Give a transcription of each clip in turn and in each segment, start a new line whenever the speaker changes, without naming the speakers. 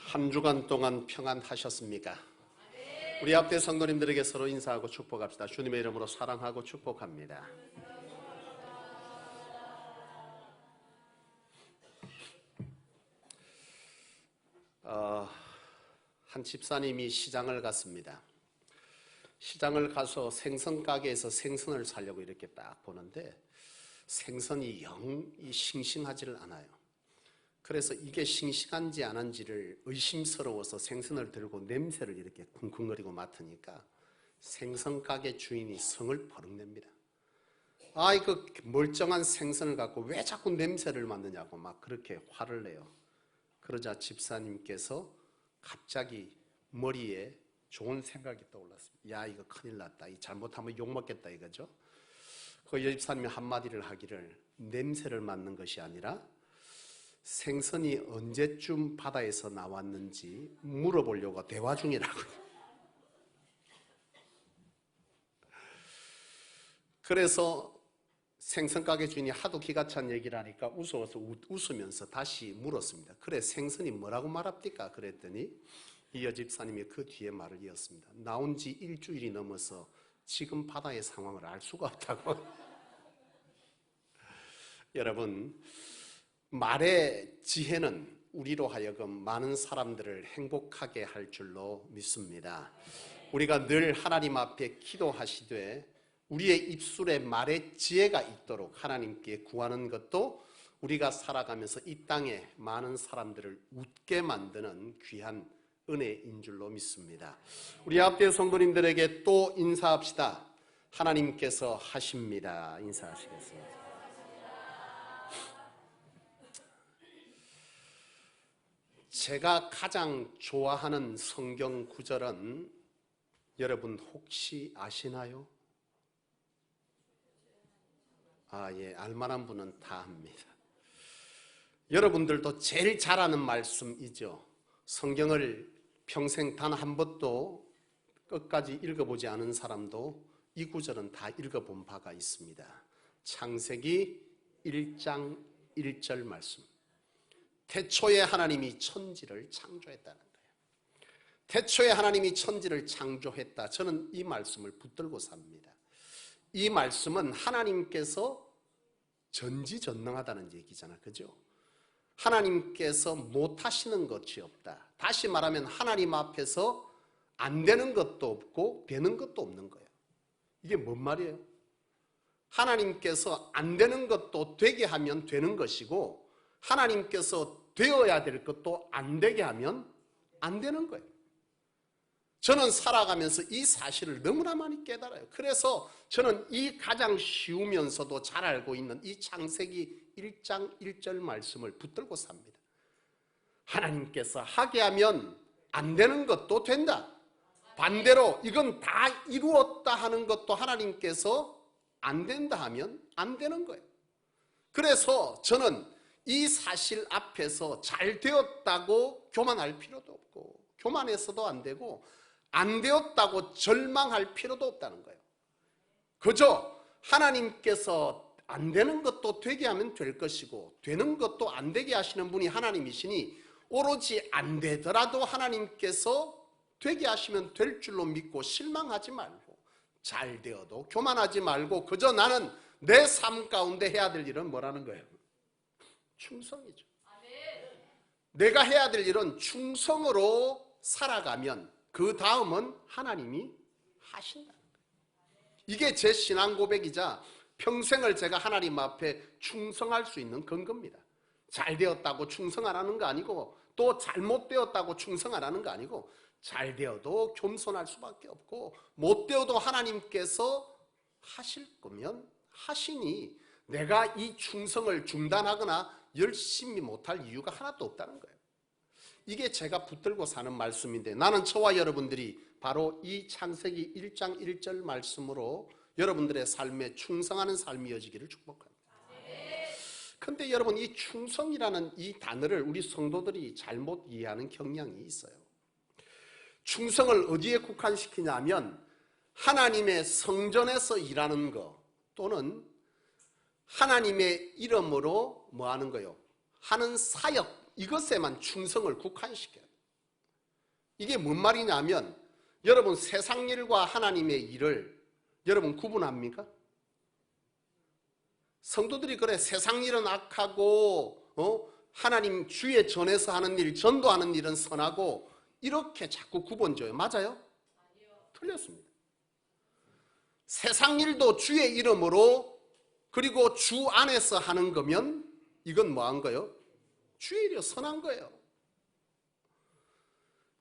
한 주간 동안 평안하셨습니까? 우리 앞에 성도님들에게 서로 인사하고 축복합시다. 주님의 이름으로 사랑하고 축복합니다. 한 집사님이 시장을 갔습니다. 시장을 가서 생선 가게에서 생선을 사려고 이렇게 딱 보는데 생선이 영 싱싱하지를 않아요. 그래서 이게 싱싱한지 안 한지를 의심스러워서 생선을 들고 냄새를 이렇게 쿵쿵거리고 맡으니까 생선 가게 주인이 성을 버럭냅니다. 이거 멀쩡한 생선을 갖고 왜 자꾸 냄새를 맡느냐고 막 그렇게 화를 내요. 그러자 집사님께서 갑자기 머리에 좋은 생각이 떠올랐습니다. 야, 이거 큰일 났다. 이 잘못하면 욕먹겠다 이거죠. 그 집사님이 한마디를 하기를, 냄새를 맡는 것이 아니라 생선이 언제쯤 바다에서 나왔는지 물어보려고 대화 중이라고요. 그래서 생선 가게 주인이 하도 기가 찬 얘기를 하니까 웃으면서 다시 물었습니다. 그래, 생선이 뭐라고 말합니까? 그랬더니 이 여집사님이 그 뒤에 말을 이었습니다. 나온 지 일주일이 넘어서 지금 바다의 상황을 알 수가 없다고. 여러분, 말의 지혜는 우리로 하여금 많은 사람들을 행복하게 할 줄로 믿습니다. 우리가 늘 하나님 앞에 기도하시되 우리의 입술에 말의 지혜가 있도록 하나님께 구하는 것도 우리가 살아가면서 이 땅에 많은 사람들을 웃게 만드는 귀한 은혜인 줄로 믿습니다. 우리 앞에 성도님들에게 또 인사합시다. 하나님께서 하십니다. 인사하시겠습니다. 제가 가장 좋아하는 성경 구절은 여러분 혹시 아시나요? 예, 알만한 분은 다 합니다. 여러분들도 제일 잘 아는 말씀이죠. 성경을 평생 단 한 번도 끝까지 읽어보지 않은 사람도 이 구절은 다 읽어본 바가 있습니다. 창세기 1장 1절 말씀. 태초에 하나님이 천지를 창조했다는 거예요. 태초에 하나님이 천지를 창조했다. 저는 이 말씀을 붙들고 삽니다. 이 말씀은 하나님께서 전지전능하다는 얘기잖아, 그죠? 하나님께서 못하시는 것이 없다. 다시 말하면 하나님 앞에서 안 되는 것도 없고 되는 것도 없는 거예요. 이게 뭔 말이에요? 하나님께서 안 되는 것도 되게 하면 되는 것이고 하나님께서 되어야 될 것도 안 되게 하면 안 되는 거예요. 저는 살아가면서 이 사실을 너무나 많이 깨달아요. 그래서 저는 이 가장 쉬우면서도 잘 알고 있는 이 창세기 1장 1절 말씀을 붙들고 삽니다. 하나님께서 하게 하면 안 되는 것도 된다. 반대로 이건 다 이루었다 하는 것도 하나님께서 안 된다 하면 안 되는 거예요. 그래서 저는 이 사실 앞에서 잘 되었다고 교만할 필요도 없고 교만해서도 안 되고 안 되었다고 절망할 필요도 없다는 거예요. 그저 하나님께서 안 되는 것도 되게 하면 될 것이고 되는 것도 안 되게 하시는 분이 하나님이시니 오로지 안 되더라도 하나님께서 되게 하시면 될 줄로 믿고 실망하지 말고 잘 되어도 교만하지 말고 그저 나는 내 삶 가운데 해야 될 일은 뭐라는 거예요? 충성이죠. 내가 해야 될 일은 충성으로 살아가면 그 다음은 하나님이 하신다는 거예요. 이게 제 신앙 고백이자 평생을 제가 하나님 앞에 충성할 수 있는 근거입니다. 잘 되었다고 충성 안 하는 거 아니고 또 잘못되었다고 충성 안 하는 거 아니고 잘 되어도 겸손할 수밖에 없고 못 되어도 하나님께서 하실 거면 하시니 내가 이 충성을 중단하거나 열심히 못할 이유가 하나도 없다는 거예요. 이게 제가 붙들고 사는 말씀인데 나는 저와 여러분들이 바로 이 창세기 1장 1절 말씀으로 여러분들의 삶에 충성하는 삶이 이어지기를 축복합니다. 그런데 여러분, 이 충성이라는 이 단어를 우리 성도들이 잘못 이해하는 경향이 있어요. 충성을 어디에 국한시키냐면 하나님의 성전에서 일하는 거 또는 하나님의 이름으로 뭐 하는 거요? 하는 사역, 이것에만 충성을 국한시켜요. 이게 뭔 말이냐면 여러분 세상 일과 하나님의 일을 여러분 구분합니까? 성도들이 그래 세상 일은 악하고 하나님 주의 전에서 하는 일, 전도하는 일은 선하고 이렇게 자꾸 구분져요. 맞아요? 틀렸습니다. 세상 일도 주의 이름으로 그리고 주 안에서 하는 거면 이건 뭐한 거예요? 주의 일이 선한 거예요.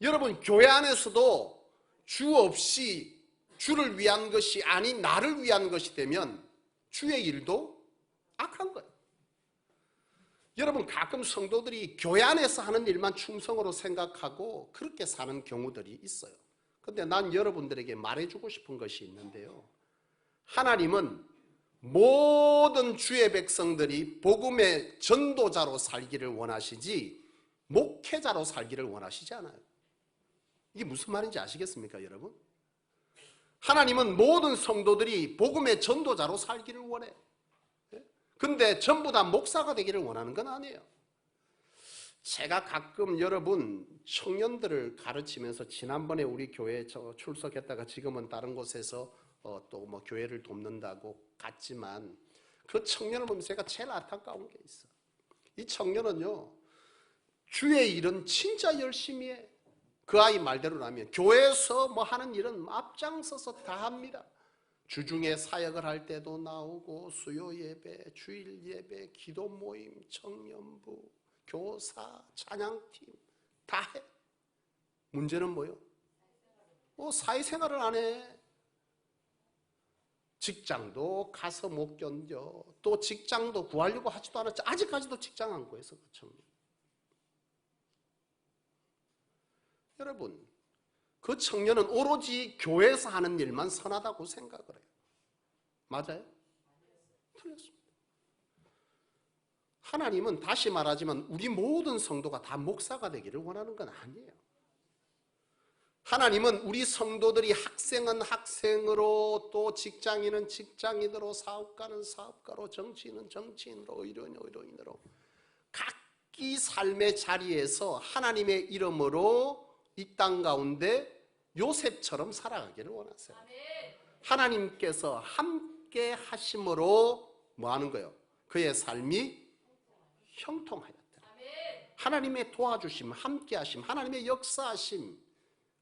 여러분 교회 안에서도 주 없이 주를 위한 것이 아닌 나를 위한 것이 되면 주의 일도 악한 거예요. 여러분 가끔 성도들이 교회 안에서 하는 일만 충성으로 생각하고 그렇게 사는 경우들이 있어요. 그런데 난 여러분들에게 말해주고 싶은 것이 있는데요. 하나님은 모든 주의 백성들이 복음의 전도자로 살기를 원하시지 목회자로 살기를 원하시지 않아요. 이게 무슨 말인지 아시겠습니까, 여러분? 하나님은 모든 성도들이 복음의 전도자로 살기를 원해. 근데 전부 다 목사가 되기를 원하는 건 아니에요. 제가 가끔 여러분 청년들을 가르치면서 지난번에 우리 교회에 출석했다가 지금은 다른 곳에서 또 뭐 교회를 돕는다고 갔지만 그 청년을 보면서 제가 제일 안타까운 게 있어. 이 청년은요 주의 일은 진짜 열심히 해. 그 아이 말대로라면 교회에서 뭐 하는 일은 앞장서서 다 합니다. 주중에 사역을 할 때도 나오고 수요 예배, 주일 예배, 기도 모임, 청년부, 교사, 찬양팀 다 해. 문제는 뭐요? 사회생활을 안 해. 직장도 가서 못 견뎌. 또 직장도 구하려고 하지도 않았지. 아직까지도 직장 안 구해서 그 청년. 여러분 그 청년은 오로지 교회에서 하는 일만 선하다고 생각을 해요. 맞아요? 틀렸습니다. 하나님은 다시 말하지만 우리 모든 성도가 다 목사가 되기를 원하는 건 아니에요. 하나님은 우리 성도들이 학생은 학생으로 또 직장인은 직장인으로 사업가는 사업가로 정치인은 정치인으로 의료인은 의료인으로 각기 삶의 자리에서 하나님의 이름으로 이 땅 가운데 요셉처럼 살아가기를 원하세요. 하나님께서 함께 하심으로 뭐 하는 거예요? 그의 삶이 형통하였다. 하나님의 도와주심, 함께 하심, 하나님의 역사하심,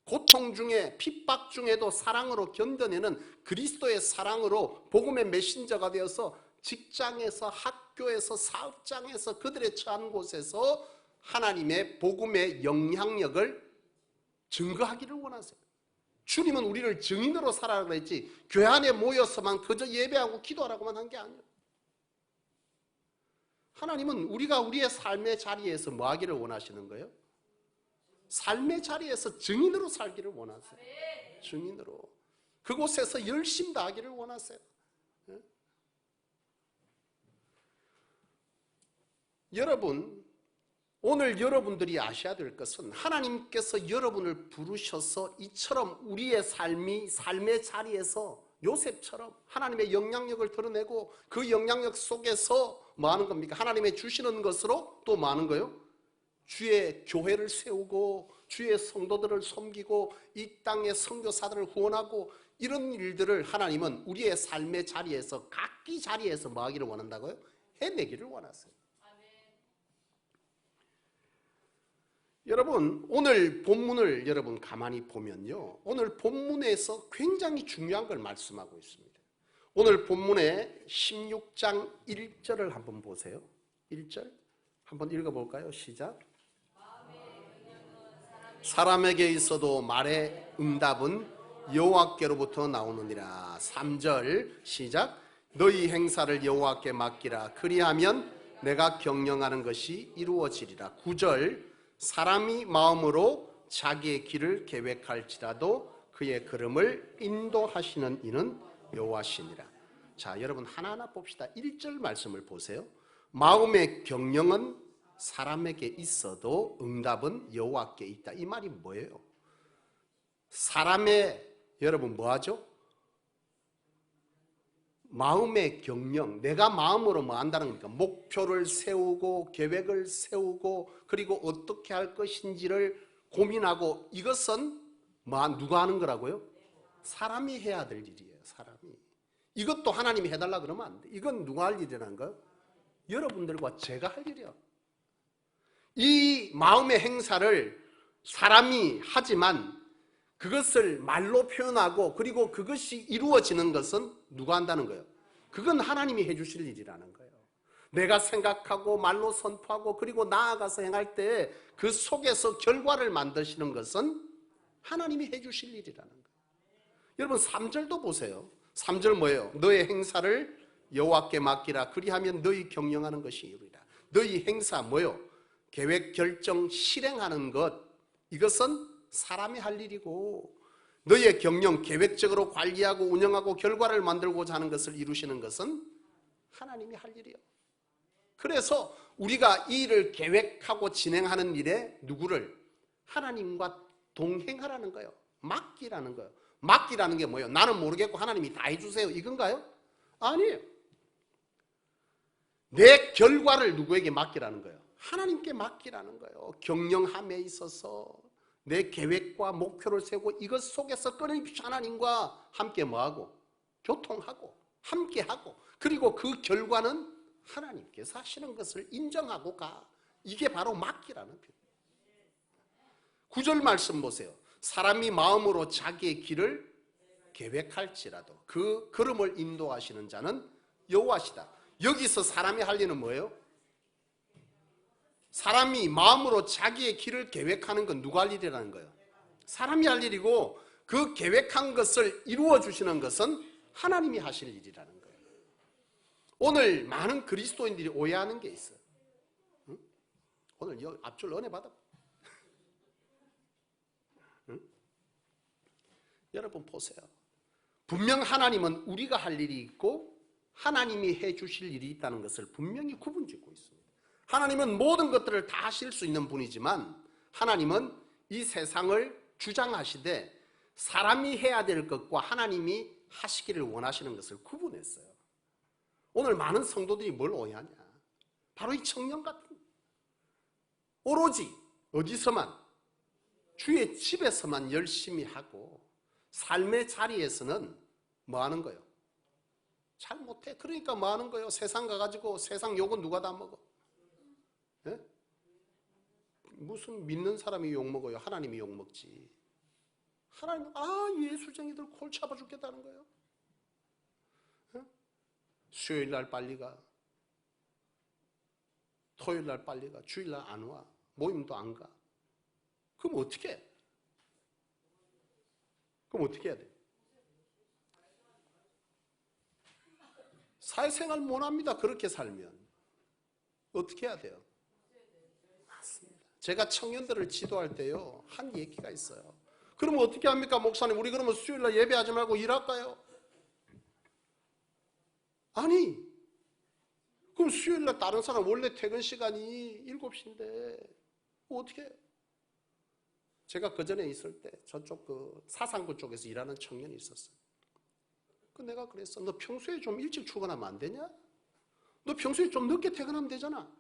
고통 중에 핍박 중에도 사랑으로 견뎌내는 그리스도의 사랑으로 복음의 메신저가 되어서 직장에서 학교에서 사업장에서 그들의 처한 곳에서 하나님의 복음의 영향력을 증거하기를 원하세요. 주님은 우리를 증인으로 살아라고 했지 교회 안에 모여서만 그저 예배하고 기도하라고만 한 게 아니에요. 하나님은 우리가 우리의 삶의 자리에서 뭐 하기를 원하시는 거예요? 삶의 자리에서 증인으로 살기를 원하세요. 증인으로. 그곳에서 열심 다하기를 원하세요. 여러분 오늘 여러분들이 아셔야 될 것은 하나님께서 여러분을 부르셔서 이처럼 우리의 삶의 자리에서 요셉처럼 하나님의 영향력을 드러내고 그 영향력 속에서 뭐 하는 겁니까? 하나님의 주시는 것으로 또 뭐 하는 거예요? 주의 교회를 세우고 주의 성도들을 섬기고 이 땅의 선교사들을 후원하고 이런 일들을 하나님은 우리의 삶의 자리에서 각기 자리에서 뭐 하기를 원한다고요? 해내기를 원하세요. 여러분 오늘 본문을 여러분 가만히 보면요 오늘 본문에서 굉장히 중요한 걸 말씀하고 있습니다. 오늘 본문의 16장 1절을 한번 보세요. 1절 한번 읽어볼까요? 시작. 사람에게 있어도 말의 응답은 여호와께로부터 나오느니라. 3절 시작. 너희 행사를 여호와께 맡기라. 그리하면 내가 경영하는 것이 이루어지리라. 9절 사람이 마음으로 자기의 길을 계획할지라도 그의 걸음을 인도하시는 이는 여호와시니라. 자, 여러분 하나하나 봅시다. 1절 말씀을 보세요. 마음의 경영은 사람에게 있어도 응답은 여호와께 있다. 이 말이 뭐예요? 사람의 여러분 뭐하죠? 마음의 경영, 내가 마음으로 뭐 한다는 겁니까? 목표를 세우고 계획을 세우고 그리고 어떻게 할 것인지를 고민하고 이것은 누가 하는 거라고요? 사람이 해야 될 일이에요. 사람이. 이것도 하나님이 해달라 그러면 안 돼. 이건 누가 할 일이라는 거예요? 여러분들과 제가 할 일이야. 이 마음의 행사를 사람이 하지만 그것을 말로 표현하고 그리고 그것이 이루어지는 것은 누가 한다는 거예요? 그건 하나님이 해주실 일이라는 거예요. 내가 생각하고 말로 선포하고 그리고 나아가서 행할 때 그 속에서 결과를 만드시는 것은 하나님이 해주실 일이라는 거예요. 여러분 3절도 보세요. 3절 뭐예요? 너의 행사를 여호와께 맡기라. 그리하면 너희 경영하는 것이 이루리라. 너희 행사 뭐예요? 계획, 결정, 실행하는 것, 이것은 사람이 할 일이고 너희의 경영, 계획적으로 관리하고 운영하고 결과를 만들고자 하는 것을 이루시는 것은 하나님이 할 일이에요. 그래서 우리가 이 일을 계획하고 진행하는 일에 누구를? 하나님과 동행하라는 거예요. 맡기라는 거예요. 맡기라는 게 뭐예요? 나는 모르겠고 하나님이 다 해주세요 이건가요? 아니에요. 내 결과를 누구에게 맡기라는 거예요? 하나님께 맡기라는 거예요. 경영함에 있어서 내 계획과 목표를 세우고 이것 속에서 끊임없이 하나님과 함께 뭐하고? 교통하고 함께하고 그리고 그 결과는 하나님께서 하시는 것을 인정하고 가. 이게 바로 맡기라는 표현. 9절 말씀 보세요. 사람이 마음으로 자기의 길을 계획할지라도 그 걸음을 인도하시는 자는 여호와시다. 여기서 사람이 할 일은 뭐예요? 사람이 마음으로 자기의 길을 계획하는 건 누가 할 일이라는 거예요? 사람이 할 일이고 그 계획한 것을 이루어 주시는 것은 하나님이 하실 일이라는 거예요. 오늘 많은 그리스도인들이 오해하는 게 있어요. 응? 오늘 이 앞줄 은혜 받아. 응? 여러분 보세요. 분명 하나님은 우리가 할 일이 있고 하나님이 해 주실 일이 있다는 것을 분명히 구분짓고 있습니다. 하나님은 모든 것들을 다 하실 수 있는 분이지만 하나님은 이 세상을 주장하시되 사람이 해야 될 것과 하나님이 하시기를 원하시는 것을 구분했어요. 오늘 많은 성도들이 뭘 오해하냐? 바로 이 청년 같은 오로지 어디서만? 주의 집에서만 열심히 하고 삶의 자리에서는 뭐 하는 거예요? 잘 못해. 그러니까 뭐 하는 거예요? 세상 가가지고 세상 욕은 누가 다 먹어? 예? 무슨 믿는 사람이 욕먹어요? 하나님이 욕먹지. 하나님, 예수쟁이들 골 잡아 죽겠다는 거예요. 예? 수요일날 빨리 가. 토요일날 빨리 가. 주일날 안 와. 모임도 안 가. 그럼 어떻게 해? 그럼 어떻게 해야 돼? 사회생활 못합니다. 그렇게 살면. 어떻게 해야 돼요? 맞습니다. 제가 청년들을 지도할 때요, 한 얘기가 있어요. 그러면 어떻게 합니까, 목사님? 우리 그러면 수요일날 예배하지 말고 일할까요? 아니, 그럼 수요일날 다른 사람 원래 퇴근 시간이 7시인데 어떻게 해요? 제가 그 전에 있을 때 저쪽 그 사상구 쪽에서 일하는 청년이 있었어요. 그 내가 그랬어. 너 평소에 좀 일찍 출근하면 안 되냐? 너 평소에 좀 늦게 퇴근하면 되잖아.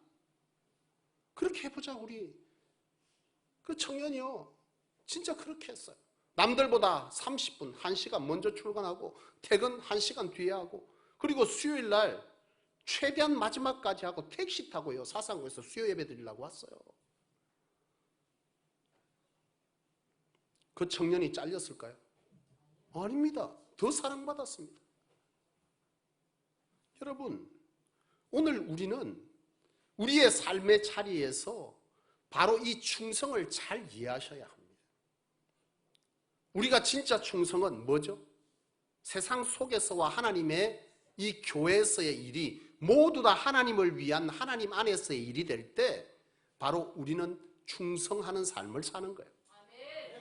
그렇게 해보자 우리. 그 청년이요. 진짜 그렇게 했어요. 남들보다 30분, 1시간 먼저 출근하고 퇴근 1시간 뒤에 하고 그리고 수요일날 최대한 마지막까지 하고 택시 타고요. 사상구에서 수요 예배 드리려고 왔어요. 그 청년이 잘렸을까요? 아닙니다. 더 사랑받았습니다. 여러분, 오늘 우리는 우리의 삶의 자리에서 바로 이 충성을 잘 이해하셔야 합니다. 우리가 진짜 충성은 뭐죠? 세상 속에서와 하나님의 이 교회에서의 일이 모두 다 하나님을 위한 하나님 안에서의 일이 될 때 바로 우리는 충성하는 삶을 사는 거예요.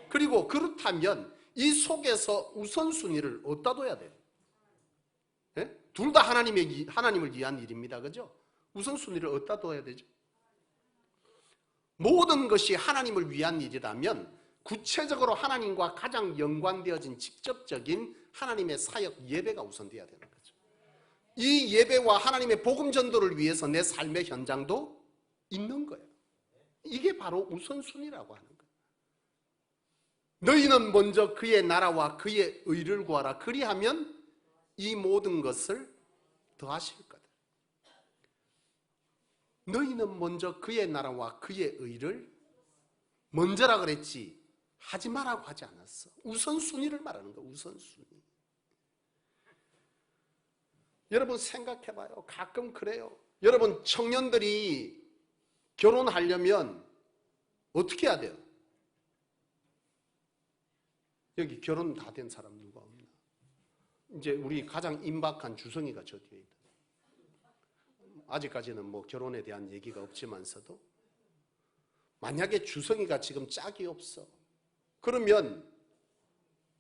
그리고 그렇다면 이 속에서 우선순위를 어디다 둬야 돼요? 예? 둘 다 하나님을 위한 일입니다. 그죠? 우선순위를 어디다 둬야 되죠? 모든 것이 하나님을 위한 일이라면 구체적으로 하나님과 가장 연관되어진 직접적인 하나님의 사역 예배가 우선돼야 되는 거죠. 이 예배와 하나님의 복음 전도를 위해서 내 삶의 현장도 있는 거예요. 이게 바로 우선순위라고 하는 거예요. 너희는 먼저 그의 나라와 그의 의를 구하라. 그리하면 이 모든 것을 더하실 거다. 너희는 먼저 그의 나라와 그의 의를 먼저라 그랬지 하지 말라고 하지 않았어. 우선순위를 말하는 거야. 우선순위. 여러분 생각해봐요. 가끔 그래요. 여러분 청년들이 결혼하려면 어떻게 해야 돼요? 여기 결혼 다 된 사람 누가 없나? 이제 우리 가장 임박한 주성이가 저 뒤에 있다. 아직까지는 뭐 결혼에 대한 얘기가 없지만서도 만약에 주성이가 지금 짝이 없어. 그러면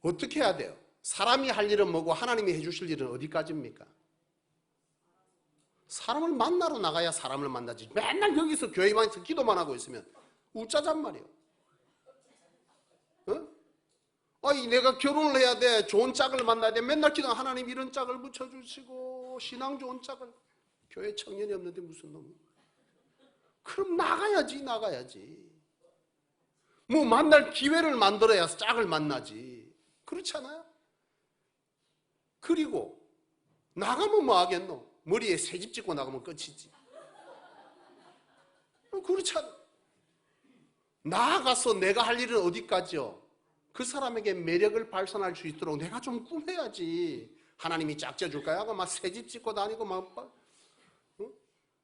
어떻게 해야 돼요? 사람이 할 일은 뭐고 하나님이 해주실 일은 어디까지입니까? 사람을 만나러 나가야 사람을 만나지. 맨날 여기서 교회만 있어 기도만 하고 있으면 우짜잔 말이에요. 어? 아이 내가 결혼을 해야 돼. 좋은 짝을 만나야 돼. 맨날 기도 하나님 이런 짝을 붙여주시고 신앙 좋은 짝을. 교회 청년이 없는데 무슨 놈. 그럼 나가야지. 뭐 만날 기회를 만들어야 짝을 만나지. 그렇지 않아요? 그리고 나가면 뭐 하겠노? 머리에 새집 짓고 나가면 끝이지. 그렇지 않아. 나아가서 내가 할 일은 어디까지요? 그 사람에게 매력을 발산할 수 있도록 내가 좀 꾸며야지. 하나님이 짝져줄까요? 막 새집 짓고 다니고 막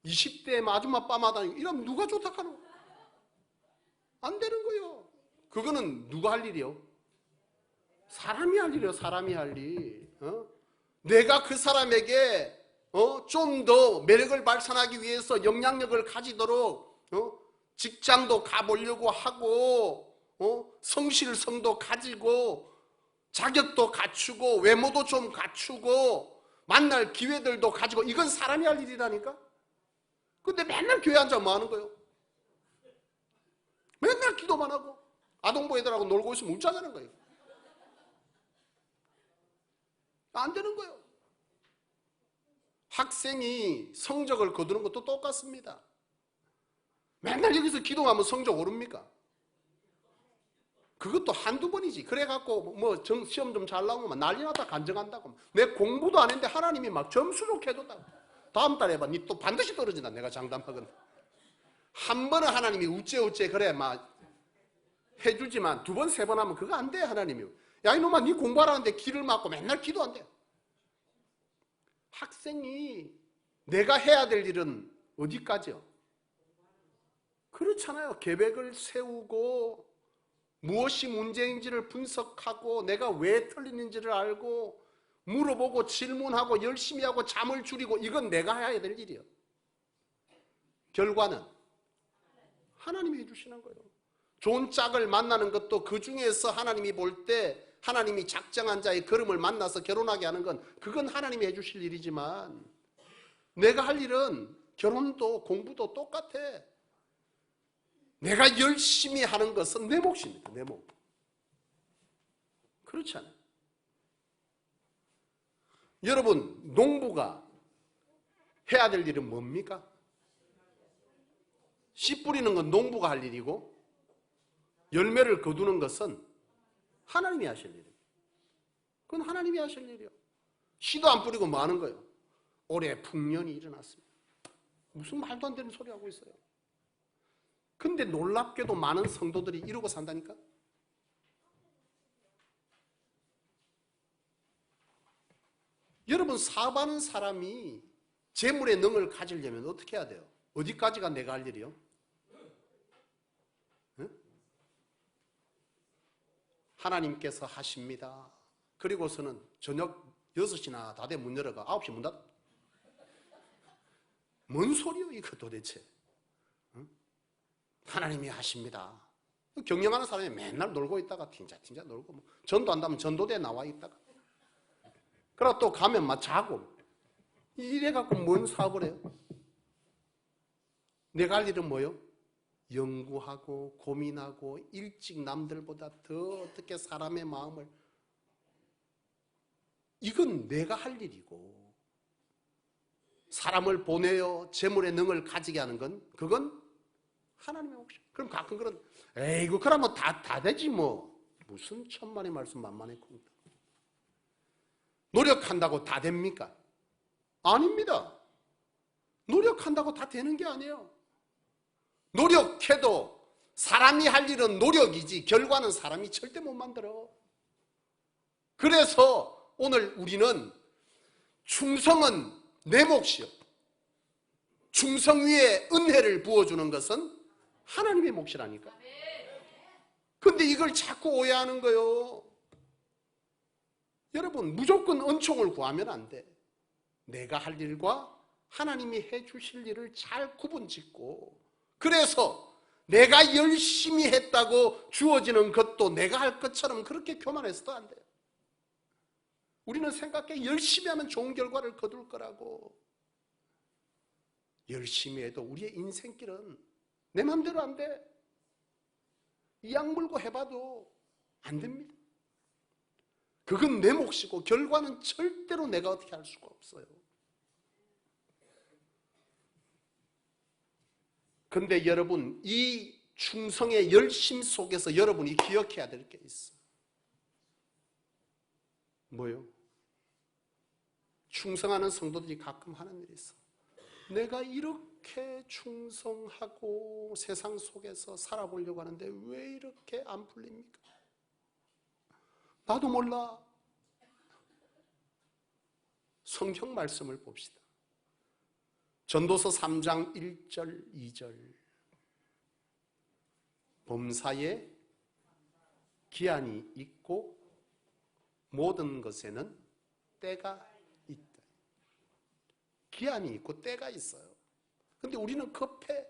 20대 아줌마 빠마 다니고 이러면 누가 좋다 하노? 안 되는 거예요. 그거는 누가 할 일이요? 사람이 할 일이요. 사람이 할 일. 내가 그 사람에게 좀 더 매력을 발산하기 위해서 영향력을 가지도록 직장도 가보려고 하고 성실성도 가지고 자격도 갖추고 외모도 좀 갖추고 만날 기회들도 가지고 이건 사람이 할 일이라니까. 근데 맨날 교회 앉아 뭐 하는 거예요? 맨날 기도만 하고 아동부 애들하고 놀고 있으면 웃자자는 거예요. 안 되는 거예요. 학생이 성적을 거두는 것도 똑같습니다. 맨날 여기서 기도하면 성적 오릅니까? 그것도 한두 번이지. 그래갖고 뭐 시험 좀 잘 나오면 난리 나다 간증한다고. 내 공부도 안 했는데 하나님이 막 점수 좋게 해줬다고. 다음 달에 해봐. 니 또 반드시 떨어진다. 내가 장담하거든. 한 번은 하나님이 우째 그래 막 해주지만 두 번, 세 번 하면 그거 안 돼. 하나님이. 야 이놈아 니 공부하라는데 길을 막고 맨날 기도 안 돼. 학생이 내가 해야 될 일은 어디까지요? 그렇잖아요. 계획을 세우고 무엇이 문제인지를 분석하고 내가 왜 틀리는지를 알고 물어보고 질문하고 열심히 하고 잠을 줄이고 이건 내가 해야 될 일이에요. 결과는 하나님이 해주시는 거예요. 좋은 짝을 만나는 것도 그 중에서 하나님이 볼 때 하나님이 작정한 자의 걸음을 만나서 결혼하게 하는 건 그건 하나님이 해주실 일이지만 내가 할 일은 결혼도 공부도 똑같아. 내가 열심히 하는 것은 내 몫입니다. 내 몫. 그렇지 않아요? 여러분 농부가 해야 될 일은 뭡니까? 씨 뿌리는 건 농부가 할 일이고 열매를 거두는 것은 하나님이 하실 일이에요. 그건 하나님이 하실 일이에요. 씨도 안 뿌리고 뭐 하는 거예요? 올해 풍년이 일어났습니다. 무슨 말도 안 되는 소리 하고 있어요. 근데 놀랍게도 많은 성도들이 이러고 산다니까? 여러분 사업하는 사람이 재물의 능을 가지려면 어떻게 해야 돼요? 어디까지가 내가 할 일이요? 응? 하나님께서 하십니다. 그리고서는 저녁 6시나 다 돼 문 열어가 9시 문 닫아. 뭔 소리요 이거 도대체? 응? 하나님이 하십니다. 경영하는 사람이 맨날 놀고 있다가 틴자 놀고 뭐 전도 한다면 전도대에 나와 있다가 그러고 또 가면 막 자고 이래갖고 뭔 사업을 해요? 내가 할 일은 뭐요? 연구하고 고민하고 일찍 남들보다 더 어떻게 사람의 마음을 이건 내가 할 일이고 사람을 보내어 재물의 능을 가지게 하는 건 그건 하나님의 몫이에요. 그럼 가끔 그런 에이구 그러면 다 되지 뭐 무슨 천만의 말씀 만만의 콩떡. 노력한다고 다 됩니까? 아닙니다. 노력한다고 다 되는 게 아니에요. 노력해도 사람이 할 일은 노력이지 결과는 사람이 절대 못 만들어. 그래서 오늘 우리는 충성은 내 몫이요. 충성 위에 은혜를 부어주는 것은 하나님의 몫이라니까. 근데 이걸 자꾸 오해하는 거예요. 여러분, 무조건 은총을 구하면 안 돼. 내가 할 일과 하나님이 해 주실 일을 잘 구분짓고, 그래서 내가 열심히 했다고 주어지는 것도 내가 할 것처럼 그렇게 교만해서도 안 돼요. 우리는 생각해 열심히 하면 좋은 결과를 거둘 거라고. 열심히 해도 우리의 인생길은 내 맘대로 안 돼. 이악 물고 해봐도 안 됩니다. 그건 내 몫이고 결과는 절대로 내가 어떻게 할 수가 없어요. 근데 여러분, 이 충성의 열심 속에서 여러분이 기억해야 될 게 있어. 뭐요? 충성하는 성도들이 가끔 하는 일이 있어. 내가 이렇게 충성하고 세상 속에서 살아보려고 하는데 왜 이렇게 안 풀립니까? 나도 몰라. 성경 말씀을 봅시다. 전도서 3장 1절 2절. 범사에 기한이 있고 모든 것에는 때가 있다. 기한이 있고 때가 있어요. 근데 우리는 급해.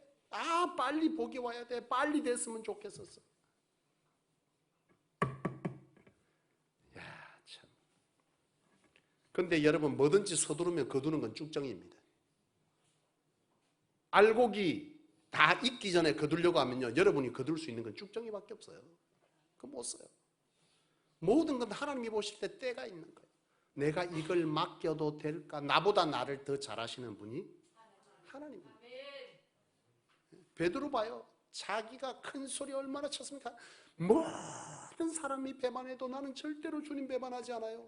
빨리 복이 와야 돼. 빨리 됐으면 좋겠었어. 야, 참. 근데 여러분, 뭐든지 서두르면 거두는 건 쭉정입니다. 알곡이 다 익기 전에 거두려고 하면요, 여러분이 거둘 수 있는 건 쭉정이밖에 없어요. 그거 못 써요. 모든 건 하나님이 보실 때 때가 있는 거예요. 내가 이걸 맡겨도 될까? 나보다 나를 더 잘하시는 분이 하나님입니다. 베드로 봐요. 자기가 큰 소리 얼마나 쳤습니까? 모든 사람이 배반해도 나는 절대로 주님 배반하지 않아요.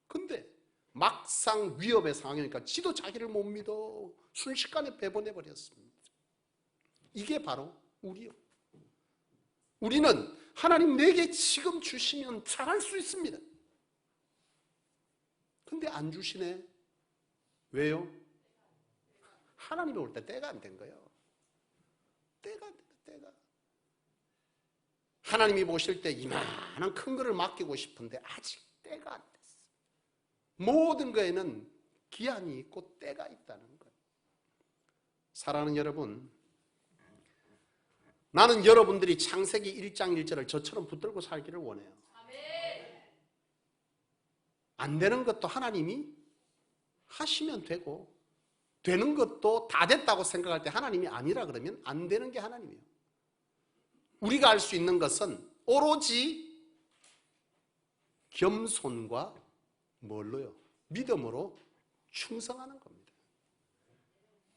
근데 막상 위협의 상황이니까 지도 자기를 못 믿어 순식간에 배반해버렸습니다. 이게 바로 우리요. 우리는 하나님 내게 지금 주시면 잘할 수 있습니다. 근데 안 주시네. 왜요? 하나님이 올 때 때가 안 된 거예요. 때가 안 된 거예요. 때가. 하나님이 보실 때 이만한 큰 거를 맡기고 싶은데 아직 때가 안 됐어. 모든 거에는 기한이 있고 때가 있다는 거예요. 사랑하는 여러분, 나는 여러분들이 창세기 1장 1절을 저처럼 붙들고 살기를 원해요. 안 되는 것도 하나님이 하시면 되고, 되는 것도 다 됐다고 생각할 때 하나님이 아니라 그러면 안 되는 게 하나님이에요. 우리가 할 수 있는 것은 오로지 겸손과 뭘로요? 믿음으로 충성하는 겁니다.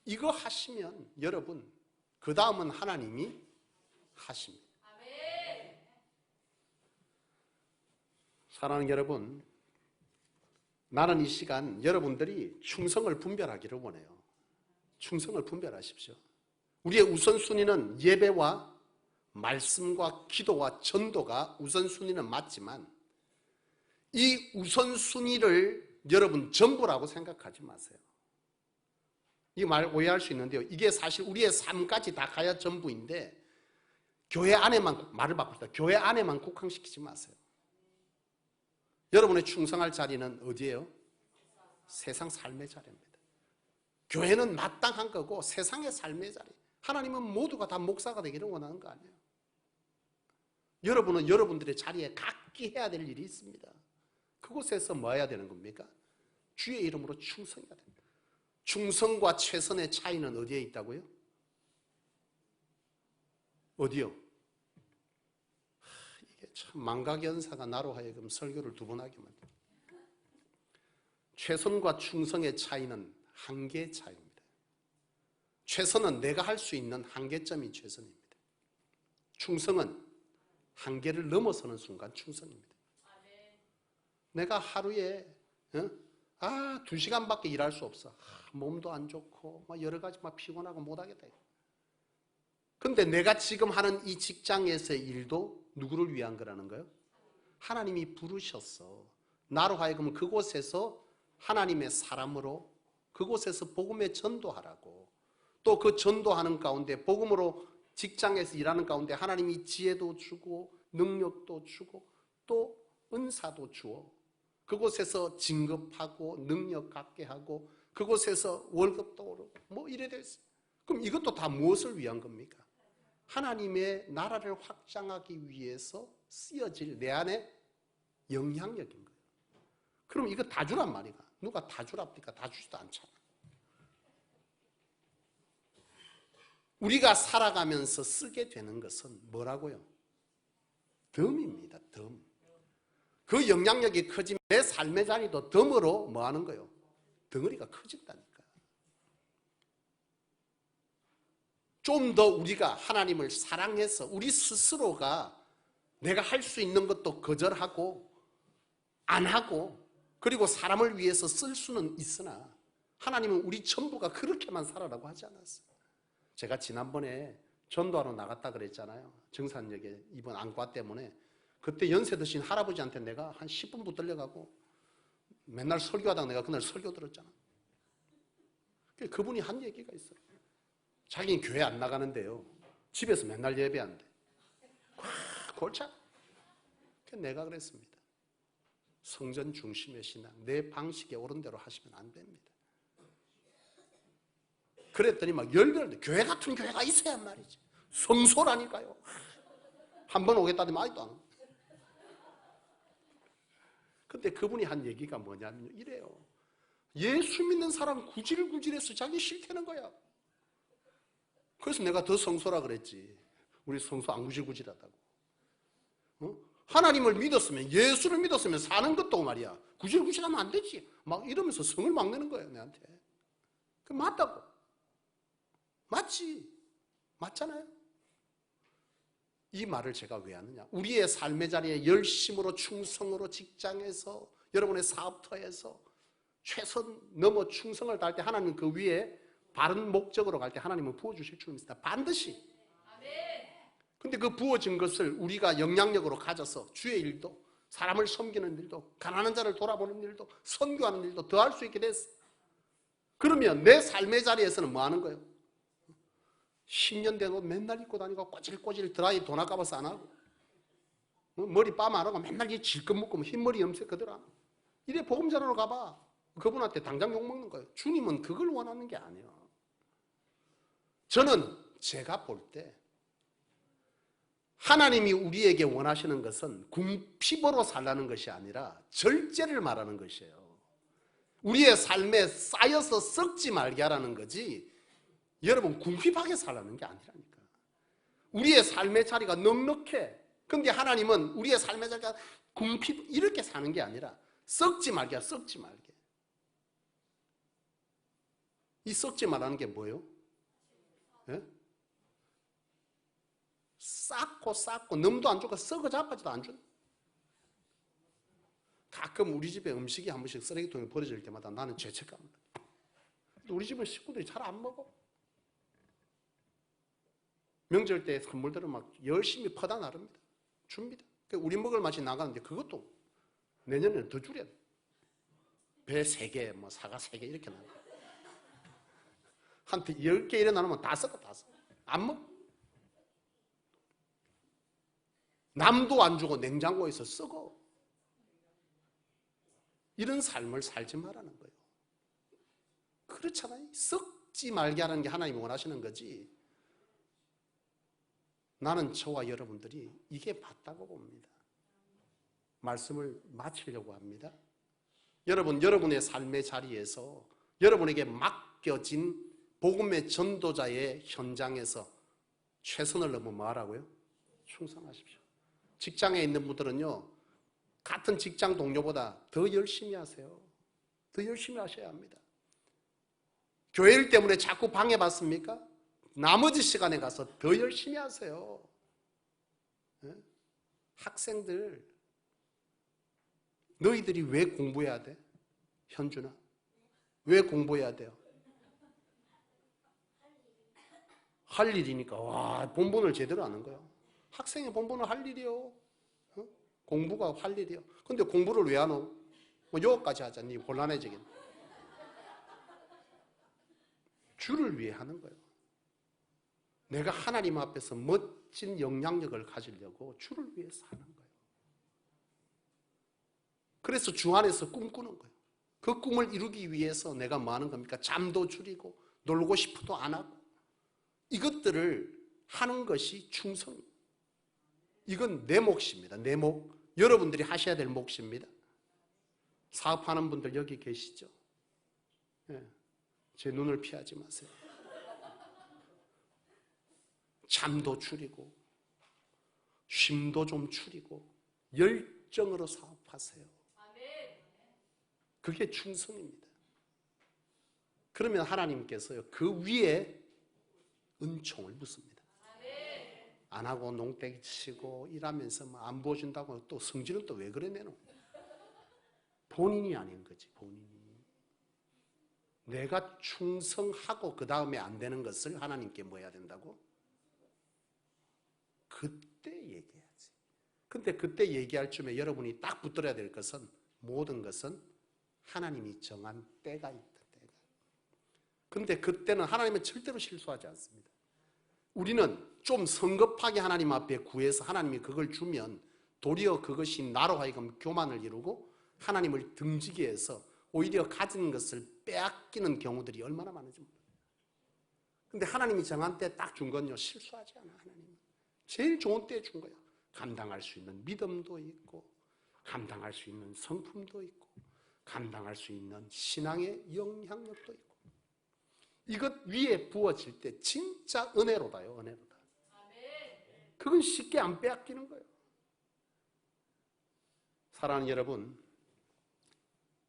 이거 하시면 여러분, 그 다음은 하나님이 하십니다. 사랑하는 여러분, 나는 이 시간 여러분들이 충성을 분별하기를 원해요. 충성을 분별하십시오. 우리의 우선순위는 예배와 말씀과 기도와 전도가 우선순위는 맞지만 이 우선순위를 여러분 전부라고 생각하지 마세요. 이 말 오해할 수 있는데요, 이게 사실 우리의 삶까지 다 가야 전부인데 교회 안에만, 말을 바꿉시다. 교회 안에만 국한시키지 마세요. 여러분의 충성할 자리는 어디예요? 세상 삶의 자리입니다. 교회는 마땅한 거고 세상의 삶의 자리. 하나님은 모두가 다 목사가 되기를 원하는 거 아니에요. 여러분은 여러분들의 자리에 각기 해야 될 일이 있습니다. 그곳에서 뭐 해야 되는 겁니까? 주의 이름으로 충성해야 됩니다. 충성과 최선의 차이는 어디에 있다고요? 어디요? 이게 참 망각연사가 나로 하여금 설교를 2번 하게 만듭니다. 최선과 충성의 차이는 한계 차이입니다. 최선은 내가 할 수 있는 한계점이 최선입니다. 충성은 한계를 넘어서는 순간 충성입니다. 내가 하루에 2시간밖에 일할 수 없어. 몸도 안 좋고 여러 가지 피곤하고 못하겠다. 근데 내가 지금 하는 이 직장에서의 일도 누구를 위한 거라는 거예요? 하나님이 부르셨어. 나로 하여금 그곳에서 하나님의 사람으로 그곳에서 복음의 전도하라고. 또 그 전도하는 가운데 복음으로 직장에서 일하는 가운데 하나님이 지혜도 주고 능력도 주고 또 은사도 주어 그곳에서 진급하고 능력 갖게 하고 그곳에서 월급도 오르고 이래 됐어요. 그럼 이것도 다 무엇을 위한 겁니까? 하나님의 나라를 확장하기 위해서 쓰여질 내 안에 영향력인 거예요. 그럼 이거 다 주란 말이야. 누가 다 주랍니까? 다 주지도 않잖아. 우리가 살아가면서 쓰게 되는 것은 뭐라고요? 덤입니다. 덤. 그 영향력이 커지면 내 삶의 자리도 덤으로 뭐 하는 거예요? 덩어리가 커진다니까. 좀 더 우리가 하나님을 사랑해서 우리 스스로가 내가 할 수 있는 것도 거절하고 안 하고 그리고 사람을 위해서 쓸 수는 있으나 하나님은 우리 전부가 그렇게만 살아라고 하지 않았어요. 제가 지난번에 전도하러 나갔다 그랬잖아요. 정산역에 이번 안과 때문에. 그때 연세 드신 할아버지한테 내가 한 10분 붙들려가고 맨날 설교하다가 내가 그날 설교 들었잖아. 그분이 한 얘기가 있어요. 자기는 교회 안 나가는데요. 집에서 맨날 예배한대. 골치 아파. 내가 그랬습니다. 성전 중심의 신앙, 내 방식에 옳은 대로 하시면 안 됩니다. 그랬더니 막 열변을 교회 같은 교회가 있어야 말이지. 성소라니까요. 한 번 오겠다더니 아직도 안 오고. 근데 그분이 한 얘기가 뭐냐면 이래요. 예수 믿는 사람 구질구질해서 자기 싫다는 거야. 그래서 내가 더 성소라 그랬지. 우리 성소 안 구질구질하다고. 하나님을 믿었으면 예수를 믿었으면 사는 것도 말이야. 구질구질하면 안 되지. 막 이러면서 성을 막 내는 거예요 내한테. 그 맞다고. 맞지. 맞잖아요. 이 말을 제가 왜 하느냐. 우리의 삶의 자리에 열심으로 충성으로 직장에서 여러분의 사업터에서 최선 넘어 충성을 다할 때 하나님은 그 위에 바른 목적으로 갈 때 하나님은 부어주실 줄 믿습니다. 반드시. 근데 그 부어진 것을 우리가 영향력으로 가져서 주의 일도 사람을 섬기는 일도 가난한 자를 돌아보는 일도 선교하는 일도 더 할 수 있게 됐어. 그러면 내 삶의 자리에서는 뭐 하는 거예요? 10년 된 옷 맨날 입고 다니고 꼬질꼬질 드라이 돈 아까워서 안 하고 머리 빰 안 하고 맨날 질끈 묶고 흰머리 염색하더라. 이래 복음 전하러 가봐. 그분한테 당장 욕먹는 거예요. 주님은 그걸 원하는 게 아니에요. 저는 제가 볼 때 하나님이 우리에게 원하시는 것은 궁핍으로 살라는 것이 아니라 절제를 말하는 것이에요. 우리의 삶에 쌓여서 썩지 말게 하라는 거지 여러분 궁핍하게 살라는 게 아니라니까. 우리의 삶의 자리가 넉넉해. 근데 하나님은 우리의 삶의 자리가 궁핍 이렇게 사는 게 아니라 썩지 말게, 썩지 말게. 이 썩지 말라는 게 뭐예요? 예? 쌓고 너무도 안 좋고 썩어 자빠지도 안 준. 가끔 우리 집에 음식이 한 번씩 쓰레기통에 버려질 때마다 나는 죄책감을. 우리 집은 식구들이 잘 안 먹어. 명절 때 선물들은 막 열심히 퍼다 나릅니다. 줍니다. 우리 먹을 맛이 나가는데 그것도 내년에는 더 줄여야 돼. 배 3개, 뭐 사과 3개 이렇게 나가. 한 10개 이래 나누면 다 썩어, 다 썩어. 안 먹어. 남도 안 주고 냉장고에서 썩어. 이런 삶을 살지 말라는 거예요. 그렇잖아요. 썩지 말게 하는 게 하나님이 원하시는 거지. 나는 저와 여러분들이 이게 맞다고 봅니다. 말씀을 마치려고 합니다. 여러분, 여러분의 삶의 자리에서 여러분에게 맡겨진 복음의 전도자의 현장에서 최선을 넘어 뭐하라고요? 충성하십시오. 직장에 있는 분들은요, 같은 직장 동료보다 더 열심히 하세요. 더 열심히 하셔야 합니다. 교회 일 때문에 자꾸 방해받습니까? 나머지 시간에 가서 더 열심히 하세요. 네? 학생들, 너희들이 왜 공부해야 돼? 현준아, 왜 공부해야 돼요? 할 일이니까. 와, 본분을 제대로 아는 거예요. 학생의 본분은 할 일이요. 어? 공부가 할 일이요. 근데 공부를 왜 안 하노? 뭐 요거까지 하자. 니 곤란해지긴. 주를 위해 하는 거예요. 내가 하나님 앞에서 멋진 영향력을 가지려고 주를 위해서 하는 거예요. 그래서 주 안에서 꿈꾸는 거예요. 그 꿈을 이루기 위해서 내가 뭐 하는 겁니까? 잠도 줄이고 놀고 싶어도 안 하고 이것들을 하는 것이 충성이에요. 이건 내 몫입니다. 내 몫. 여러분들이 하셔야 될 몫입니다. 사업하는 분들 여기 계시죠? 네. 제 눈을 피하지 마세요. 잠도 줄이고 쉼도 좀 줄이고 열정으로 사업하세요. 그게 충성입니다. 그러면 하나님께서요, 그 위에 은총을 붓습니다. 안 하고 농땡이 치고 일하면서 뭐 안 보여준다고 또 성질은 또 왜 그래 내노? 본인이 아닌 거지, 본인이. 내가 충성하고 그 다음에 안 되는 것을 하나님께 뭐 해야 된다고? 그때 얘기해야지. 근데 그때 얘기할 쯤에 여러분이 딱 붙들어야 될 것은 모든 것은 하나님이 정한 때가 있다. 때가. 근데 그때는 하나님은 절대로 실수하지 않습니다. 우리는 좀 성급하게 하나님 앞에 구해서 하나님이 그걸 주면 도리어 그것이 나로 하여금 교만을 이루고 하나님을 등지게 해서 오히려 가진 것을 빼앗기는 경우들이 얼마나 많은지 몰라요. 근데 하나님이 정한 때 딱 준 건요, 실수하지 않아. 하나님은 제일 좋은 때에 준 거야. 감당할 수 있는 믿음도 있고 감당할 수 있는 성품도 있고 감당할 수 있는 신앙의 영향력도 있고 이것 위에 부어질 때 진짜 은혜로다요. 은혜로다. 그건 쉽게 안 빼앗기는 거예요. 사랑하는 여러분,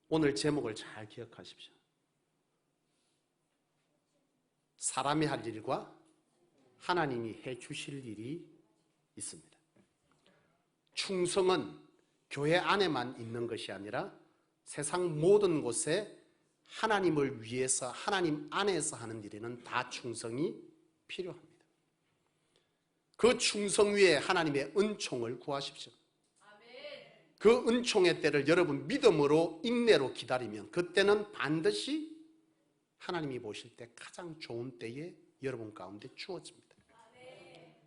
오늘 제목을 잘 기억하십시오. 사람이 할 일과 하나님이 해 주실 일이 있습니다. 충성은 교회 안에만 있는 것이 아니라 세상 모든 곳에 하나님을 위해서 하나님 안에서 하는 일에는 다 충성이 필요합니다. 그 충성 위에 하나님의 은총을 구하십시오. 그 은총의 때를 여러분 믿음으로 인내로 기다리면 그때는 반드시 하나님이 보실 때 가장 좋은 때에 여러분 가운데 주어집니다.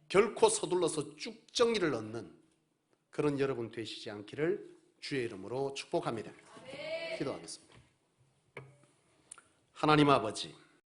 결코 서둘러서 쭉 정의를 얻는 그런 여러분 되시지 않기를 주의 이름으로 축복합니다. 기도하겠습니다. 하나님 아버지,